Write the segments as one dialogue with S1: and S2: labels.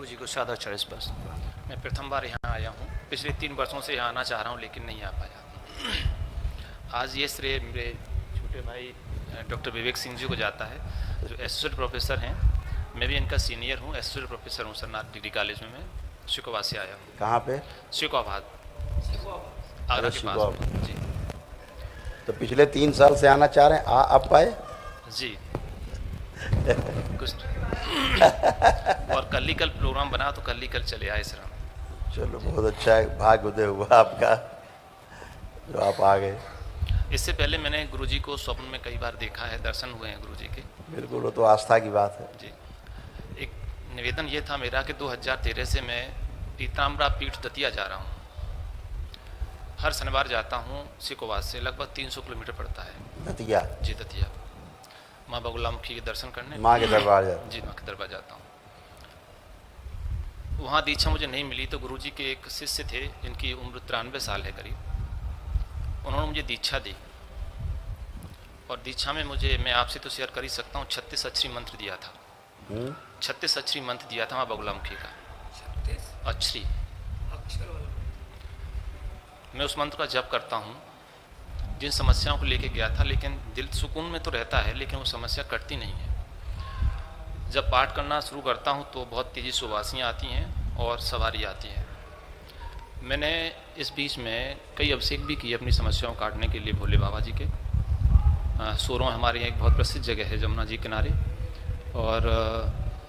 S1: गुरु जी को सादा 40 वर्ष। मैं प्रथम बार यहाँ आया हूँ। पिछले 3 वर्षों से यहाँ आना चाह रहा हूँ लेकिन नहीं आ पाया। आज ये श्रेय मेरे छोटे भाई डॉक्टर विवेक सिंह जी को जाता है, जो एसोसिएट प्रोफेसर हैं। मैं भी इनका सीनियर हूँ, एसोसिएट प्रोफेसर हूँ सरनाथ डिग्री कॉलेज में। मैं शिकोहाबाद से आया हूँ।
S2: कहाँ पे?
S1: शिकोहाबाद, आगरा के पास में। जी।
S2: तो पिछले 3 साल से आना चाह रहे हैं, अब पाए?
S1: जी कुछ और कल ही कल प्रोग्राम बना तो कल ही कल चले आए सर हम।
S2: चलो बहुत अच्छा है, भाग्य उदय हुआ आपका जो आप आ गए।
S1: इससे पहले मैंने गुरुजी को स्वप्न में कई बार देखा है, दर्शन हुए हैं गुरुजी के।
S2: बिल्कुल, वो तो आस्था की बात है।
S1: जी। एक निवेदन ये था मेरा कि 2013 से मैं पीताम्बरा पीठ दतिया जा रहा हूँ। हर शनिवार जाता हूँ शिकोहाबाद से, लगभग 300 किलोमीटर पड़ता है।
S2: दतिया?
S1: जी दतिया, माँ बगुलामुखी के दर्शन करने,
S2: माँ के दरबार जाते?
S1: जी माँ के दरबार जाता हूँ। वहाँ दीक्षा मुझे नहीं मिली तो गुरुजी के एक शिष्य थे जिनकी उम्र 93 साल है करीब, उन्होंने मुझे दीक्षा दी। और दीक्षा में मुझे, मैं आपसे तो शेयर कर ही सकता हूँ, 36 अक्षरी मंत्र दिया था। 36 अक्षरी मंत्र दिया था माँ बगुलामुखी का। 36 अक्षरी मैं उस मंत्र का जप करता हूँ। जिन समस्याओं को लेके गया था, लेकिन दिल सुकून में तो रहता है लेकिन वो समस्या कटती नहीं है। जब पाठ करना शुरू करता हूँ तो बहुत तेज़ी से उबासियाँ आती हैं और सवारी आती है। मैंने इस बीच में कई अभिषेक भी किए अपनी समस्याओं काटने के लिए भोले बाबा जी के। सोरों हमारे यहाँ एक बहुत प्रसिद्ध जगह है जमुना जी किनारे, और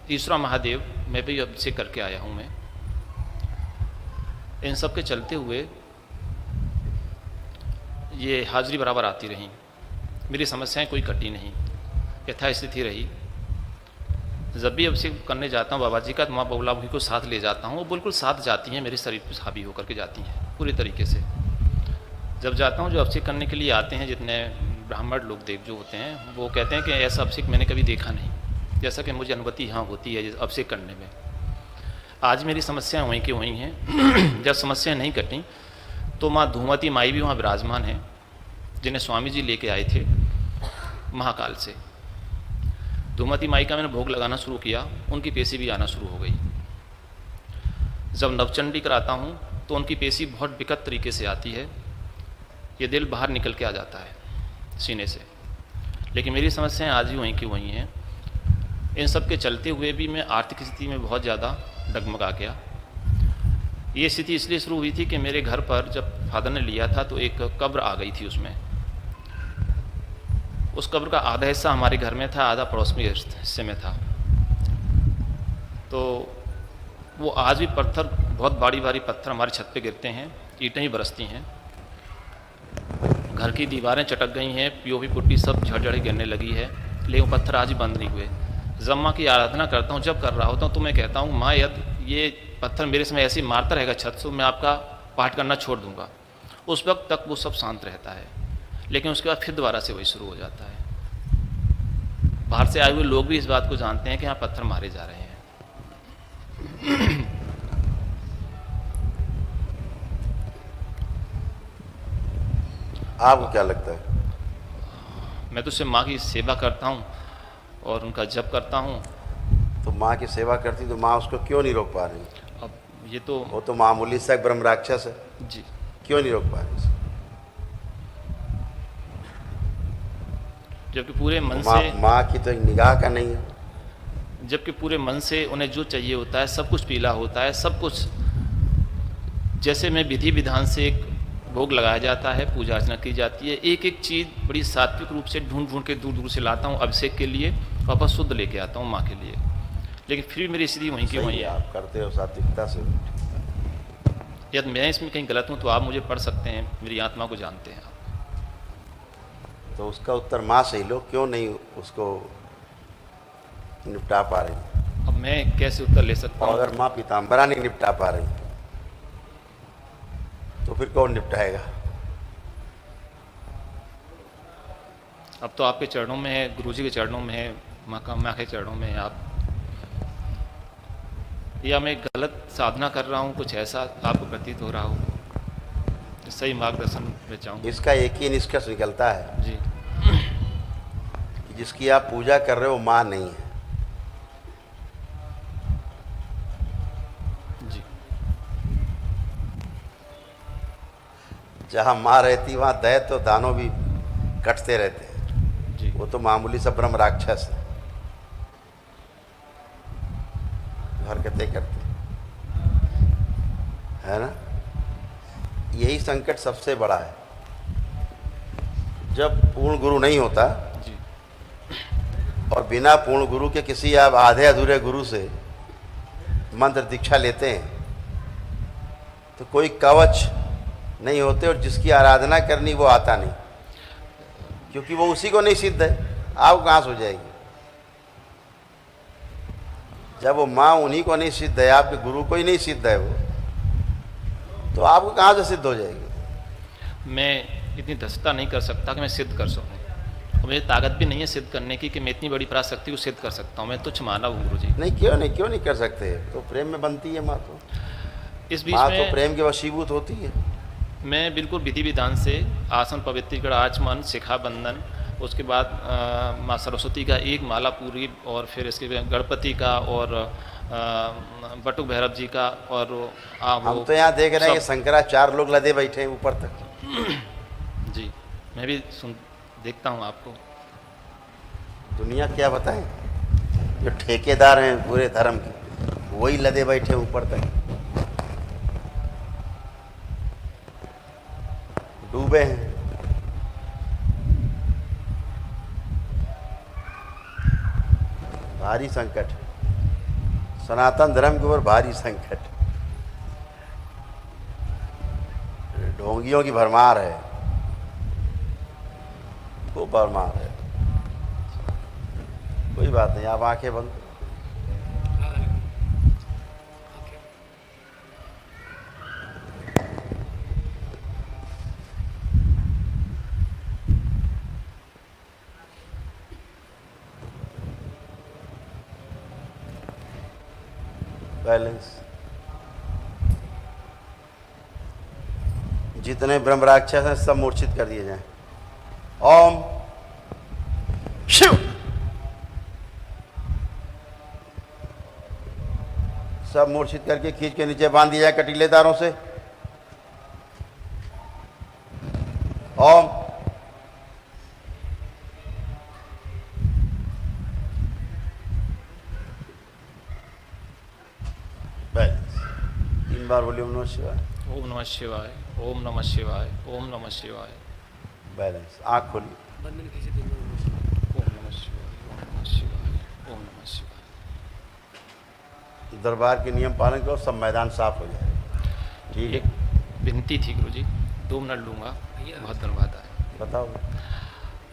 S1: तीसरा महादेव में भी अभिषेक करके आया हूँ मैं। इन सब के चलते हुए ये हाजिरी बराबर आती रही, मेरी समस्याएं कोई कटी नहीं, यथास्थिति रही। जब भी अभिषेक करने जाता हूँ बाबा जी का तो माँ बगुलामुखी को साथ ले जाता हूँ, वो बिल्कुल साथ जाती हैं, मेरे शरीर पर हावी होकर के जाती हैं पूरी तरीके से। जब जाता हूँ, जो अभिषेक करने के लिए आते हैं जितने ब्राह्मण लोग देव जो होते हैं, वो कहते हैं कि ऐसा अभिषेक मैंने कभी देखा नहीं, जैसा कि मुझे अनुमति यहाँ होती है अभिषेक करने में। आज मेरी समस्याएँ वहीं की वहीं हैं। जब समस्याएँ नहीं कटी तो माँ धूमवती माई भी वहाँ विराजमान है, जिन्हें स्वामी जी लेके आए थे महाकाल से। धूमवती माई का मैंने भोग लगाना शुरू किया, उनकी पेशी भी आना शुरू हो गई। जब नवचंडी कराता हूँ तो उनकी पेशी बहुत विकट तरीके से आती है, ये दिल बाहर निकल के आ जाता है सीने से। लेकिन मेरी समस्याएं आज भी वहीं की वहीं हैं। इन सब के चलते हुए भी मैं आर्थिक स्थिति में बहुत ज़्यादा डगमगा गया। ये स्थिति इसलिए शुरू हुई थी कि मेरे घर पर जब फादर ने लिया था तो एक कब्र आ गई थी उसमें। उस कब्र का आधा हिस्सा हमारे घर में था, आधा पड़ोस में हिस्से में था। तो वो आज भी पत्थर, बहुत भारी भारी पत्थर हमारे छत पे गिरते हैं, ईंटें ही बरसती हैं। घर की दीवारें चटक गई हैं, पीओपी पुट्टी सब झड़झड़ गिरने लगी है, लेकिन पत्थर आज भी बंद नहीं हुए। जब माँ की आराधना करता हूँ, जब कर रहा होता हूँ, तो मैं कहता हूँ माँ यदि ये पत्थर मेरे समय ऐसे ही मारता रहेगा छत से, मैं आपका पाठ करना छोड़ दूंगा। उस वक्त तक वो सब शांत रहता है, लेकिन उसके बाद फिर दोबारा से वही शुरू हो जाता है। बाहर से आए हुए लोग भी इस बात को जानते हैं कि यहाँ पत्थर मारे जा रहे हैं।
S2: आपको क्या लगता है?
S1: मैं तो सिर्फ माँ की सेवा करता हूँ और उनका जप करता हूँ।
S2: तो माँ की सेवा करती तो माँ उसको क्यों नहीं रोक पा रही?
S1: अब ये तो
S2: वो तो मामूली सा एक ब्रह्म राक्षस है
S1: जी,
S2: क्यों नहीं रोक पा रही?
S1: जबकि पूरे मन से,
S2: माँ की तो एक निगाह का नहीं है।
S1: जबकि पूरे मन से उन्हें जो चाहिए होता है, सब कुछ पीला होता है, सब कुछ जैसे मैं विधि विधान से एक भोग लगाया जाता है, पूजा अर्चना की जाती है, एक एक चीज़ बड़ी सात्विक रूप से ढूंढ ढूंढ के दूर दूर से लाता हूँ अभिषेक के लिए, वापस शुद्ध लेके आता हूँ माँ के लिए। लेकिन फिर मेरी स्थिति वहीं की वहीं है।
S2: आप करते हो सात्विकता से।
S1: यदि मैं इसमें कहीं गलत हूँ तो आप मुझे पढ़ सकते हैं, मेरी आत्मा को जानते हैं आप।
S2: तो उसका उत्तर माँ से ही लो, क्यों नहीं उसको निपटा पा रही?
S1: अब मैं कैसे उत्तर ले सकता हूँ?
S2: अगर माँ पीताम्बरा नहीं निपटा पा रही तो फिर कौन निपटाएगा?
S1: अब तो आपके चरणों में है, गुरुजी के चरणों में है, माँ के चरणों में है आप। या मैं गलत साधना कर रहा हूँ, कुछ ऐसा आपको प्रतीत हो रहा हो, सही मार्गदर्शन में चाहूँ।
S2: इसका एक ही निष्कर्ष निकलता है
S1: जी,
S2: कि जिसकी आप पूजा कर रहे हो माँ नहीं है। जहाँ माँ रहती वहाँ दैत्य तो दानव भी कटते रहते हैं।
S1: जी
S2: वो तो मामूली सा ब्रह्म राक्षस है, हरकतें करते है ना। यही संकट सबसे बड़ा है, जब पूर्ण गुरु नहीं होता
S1: जी
S2: और बिना पूर्ण गुरु के किसी आप आधे अधूरे गुरु से मंत्र दीक्षा लेते हैं तो कोई कवच नहीं होते, और जिसकी आराधना करनी वो आता नहीं, क्योंकि वो उसी को नहीं सिद्ध है, आप कहाँ से हो जाएगी। जब वो माँ उन्हीं को नहीं सिद्ध है, आपके गुरु को ही नहीं सिद्ध है वो, तो आपको कहाँ से सिद्ध हो जाएगी।
S1: मैं इतनी दक्षता नहीं कर सकता कि मैं सिद्ध कर सकूं, और मुझे ताकत भी नहीं है सिद्ध करने की कि मैं इतनी बड़ी पराशक्ति को सिद्ध कर सकता हूं। मैं तुच्छ मानव हूँ गुरु जी।
S2: नहीं, क्यों नहीं कर सकते। तो प्रेम में बनती है माँ, तो
S1: इस बीच
S2: माँ तो
S1: में
S2: प्रेम के वशीभूत होती है।
S1: मैं बिल्कुल विधि विधान से आसन पवित्रीकरण आचमन शिखा बंधन, उसके बाद माँ सरस्वती का एक माला पूरी, और फिर इसके बाद गणपति का और बटुक भैरव जी का, और
S2: हम तो यहाँ देख रहे हैं कि
S1: सब।
S2: शंकराचार्य लोग लदे बैठे हैं ऊपर तक।
S1: जी मैं भी देखता हूँ आपको।
S2: दुनिया क्या बताएं, जो ठेकेदार हैं पूरे धर्म के वही लदे बैठे हैं ऊपर तक, डूबे हैं। भारी संकट, सनातन धर्म के ऊपर भारी संकट। ढोंगियों की भरमार है, खूब भरमार है। कोई बात नहीं, आप आंखें बंद करो। बैलेंस। जितने ब्रह्म राक्षस हैं सब मूर्छित कर दिए जाएं। ओम शिव। सब मूर्छित करके खींच के नीचे बांध दिया जाए कटीले तारों से। ओम बैलेंस। 3 बार बोलिए ओम नमः शिवाय।
S1: ओम नमः शिवाय, ओम नमः शिवाय, ओम नमः शिवाय।
S2: बैलेंस। आँख खोलिए।
S1: ओम नमः शिवाय, ओम नमः शिवाय, ओम नमः शिवाय।
S2: दरबार के नियम पालन करो, सब मैदान साफ हो जाएगा। ठीक
S1: एक
S2: है,
S1: विनती थी गुरु जी, 2 मिनट लूँगा, बहुत धन्यवाद है।
S2: बताओ।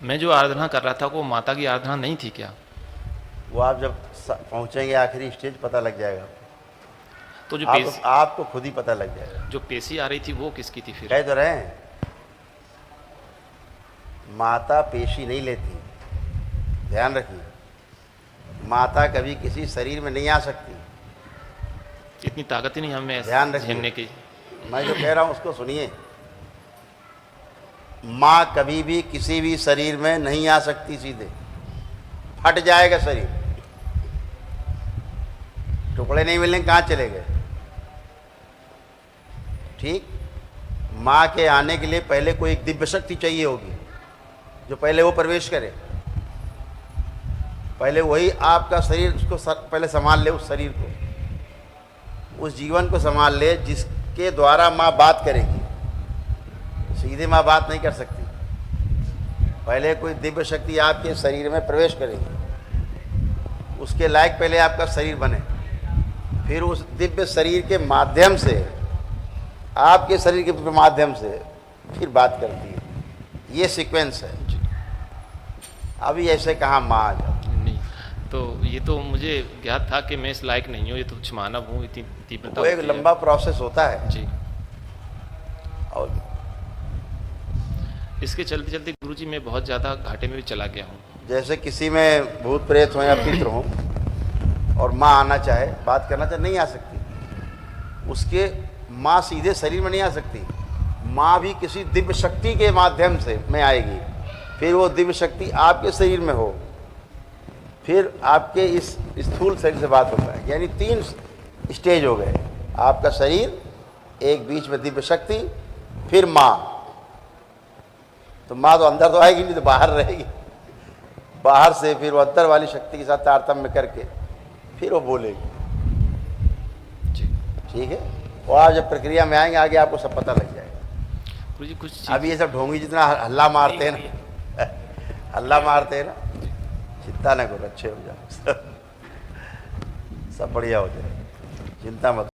S1: मैं जो आराधना कर रहा था वो माता की आराधना नहीं थी क्या?
S2: वो आप जब पहुंचेंगे आखिरी स्टेज पता लग जाएगा।
S1: तो जो
S2: आपको खुद ही पता लग जाएगा।
S1: जो पेशी आ रही थी वो किसकी थी फिर?
S2: कह तो रहे हैं, माता पेशी नहीं लेती, ध्यान रखिए। माता कभी किसी शरीर में नहीं आ सकती,
S1: इतनी ताकत ही नहीं हमें
S2: ध्यान रखिए।
S1: झेलने की।
S2: मैं जो कह रहा हूं उसको सुनिए। माँ कभी भी किसी भी शरीर में नहीं आ सकती, सीधे फट जाएगा शरीर, टुकड़े नहीं मिलने कहाँ चले गए। ठीक, माँ के आने के लिए पहले कोई एक दिव्य शक्ति चाहिए होगी जो पहले वो प्रवेश करे, पहले वही आपका शरीर उसको पहले संभाल ले, उस शरीर को, उस जीवन को संभाल ले जिसके द्वारा माँ बात करेगी। सीधे माँ बात नहीं कर सकती, पहले कोई दिव्य शक्ति आपके शरीर में प्रवेश करेगी, उसके लायक पहले आपका शरीर बने, फिर उस दिव्य शरीर के माध्यम से, आपके शरीर के माध्यम से फिर बात करती है। ये सीक्वेंस है। अभी ऐसे कहाँ माँ आ जाओ।
S1: नहीं, तो ये तो मुझे ज्ञात था कि मैं इस लायक नहीं हूँ, ये तो कुछ मानव हूँ, इतनी तीव्रता
S2: वो एक
S1: होती है।
S2: लंबा प्रोसेस होता है
S1: जी।
S2: और
S1: इसके चलते चलते गुरुजी मैं बहुत ज़्यादा घाटे में भी चला गया हूँ।
S2: जैसे किसी में भूत प्रेत हो या पितृ हो और माँ आना चाहे, बात करना चाहे, नहीं आ सकती। उसके माँ सीधे शरीर में नहीं आ सकती, माँ भी किसी दिव्य शक्ति के माध्यम से में आएगी, फिर वो दिव्य शक्ति आपके शरीर में हो, फिर आपके इस स्थूल शरीर से बात होता है। यानी 3 स्टेज हो गए, आपका शरीर, एक बीच में दिव्य शक्ति, फिर माँ, तो माँ तो अंदर तो आएगी नहीं, तो बाहर रहेगी। बाहर से फिर वो अंदर वाली शक्ति के साथ तारतम्य करके फिर वो बोलेगी।
S1: जी
S2: ठीक है, और आप जब प्रक्रिया में आएंगे आगे आपको सब पता लग जाएगा।
S1: गुरु जी कुछ
S2: अब ये सब ढोंगी जितना हल्ला मारते हैं ना, हल्ला मारते हैं ना, चिंता न करो, अच्छे हो जाओ, सब बढ़िया हो जाए, चिंता मत